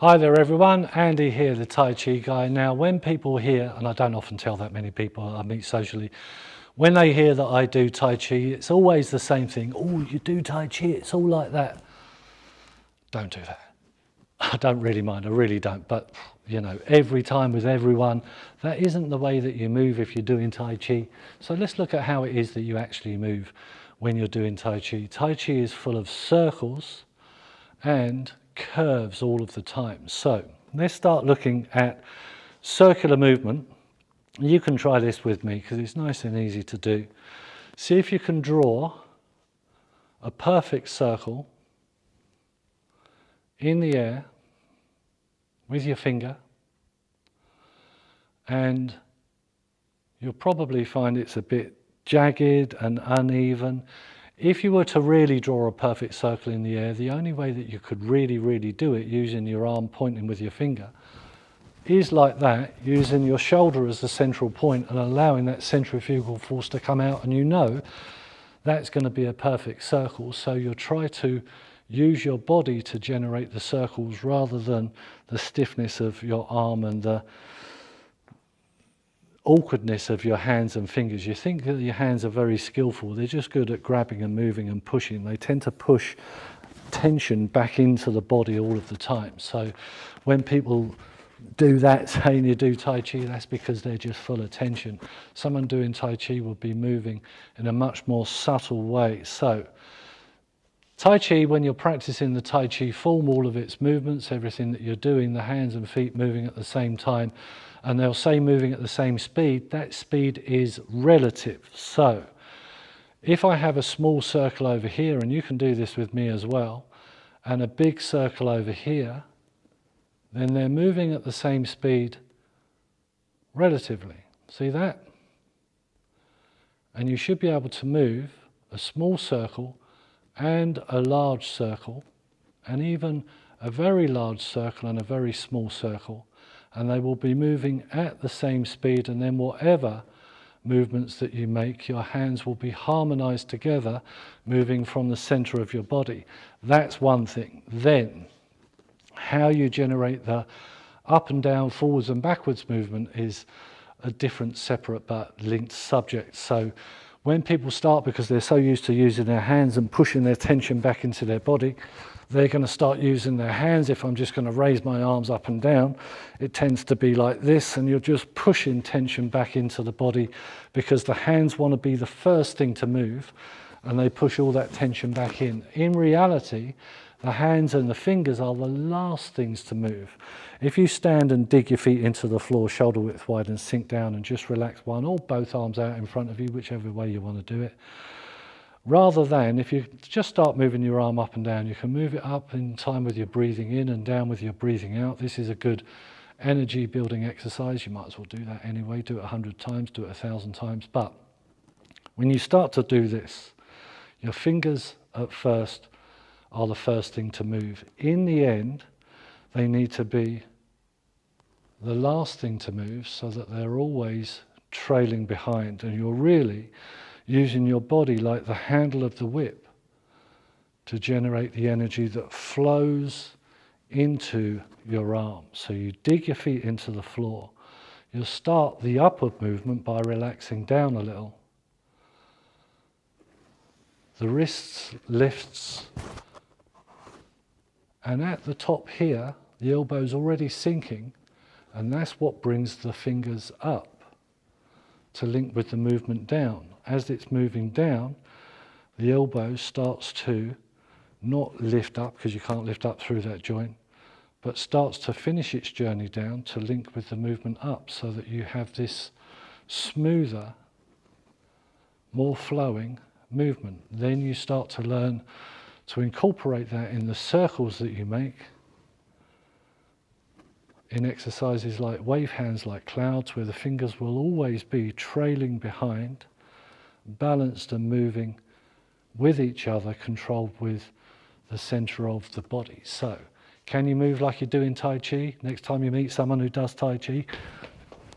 Hi there everyone, Andy here, the Tai Chi guy. Now when people hear, and I don't often tell that many people I meet socially, when they hear that I do Tai Chi, it's always the same thing. Oh, you do Tai Chi, it's all like that. Don't do that. I don't really mind, I really don't. But you know, every time with everyone, that isn't the way that you move if you're doing Tai Chi. So let's look at how it is that you actually move when you're doing Tai Chi. Tai Chi is full of circles and curves all of the time. So let's start looking at circular movement. You can try this with me because it's nice and easy to do. See if you can draw a perfect circle in the air with your finger, and you'll probably find it's a bit jagged and uneven. If you were to really draw a perfect circle in the air, the only way that you could really do it using your arm pointing with your finger is like that, using your shoulder as the central point and allowing that centrifugal force to come out, and you know that's going to be a perfect circle. So you'll try to use your body to generate the circles rather than the stiffness of your arm and the awkwardness of your hands and fingers. You think that your hands are very skillful, they're just good at grabbing and moving and pushing. They tend to push tension back into the body all of the time. So when people do that, saying you do Tai Chi, that's because they're just full of tension. Someone doing Tai Chi will be moving in a much more subtle way. So Tai Chi, when you're practicing the Tai Chi form, all of its movements, everything that you're doing, the hands and feet moving at the same time, and they'll say moving at the same speed, that speed is relative. So if I have a small circle over here, and you can do this with me as well, and a big circle over here, then they're moving at the same speed relatively. See that? And you should be able to move a small circle and a large circle, and even a very large circle and a very small circle, and they will be moving at the same speed, and then whatever movements that you make, your hands will be harmonized together, moving from the center of your body. That's one thing. Then, how you generate the up and down, forwards and backwards movement is a different, separate but linked subject. So when people start, because they're so used to using their hands and pushing their tension back into their body, they're going to start using their hands. If I'm just going to raise my arms up and down, it tends to be like this, and you're just pushing tension back into the body because the hands want to be the first thing to move, and they push all that tension back in. In reality, the hands and the fingers are the last things to move. If you stand and dig your feet into the floor, shoulder width wide, and sink down and just relax one or both arms out in front of you, whichever way you want to do it, rather than if you just start moving your arm up and down, you can move it up in time with your breathing in and down with your breathing out. This is a good energy building exercise. You might as well do that anyway. Do it 100 times, do it 1,000 times. But when you start to do this, your fingers at first are the first thing to move. In the end, they need to be the last thing to move so that they're always trailing behind, and you're really using your body like the handle of the whip to generate the energy that flows into your arm. So you dig your feet into the floor. You'll start the upward movement by relaxing down a little. The wrists lifts, and at the top here, the elbow's already sinking, and that's what brings the fingers up to link with the movement down. As it's moving down, the elbow starts to not lift up, because you can't lift up through that joint, but starts to finish its journey down to link with the movement up, so that you have this smoother, more flowing movement. Then you start to learn to incorporate that in the circles that you make in exercises like wave hands, like clouds, where the fingers will always be trailing behind, balanced and moving with each other, controlled with the center of the body. So, can you move like you do in Tai Chi? Next time you meet someone who does Tai Chi,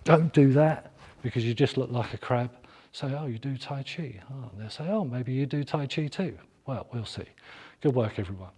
don't do that because you just look like a crab. Say, oh, you do Tai Chi. Oh, and they'll say, oh, maybe you do Tai Chi too. Well, we'll see. Good work, everyone.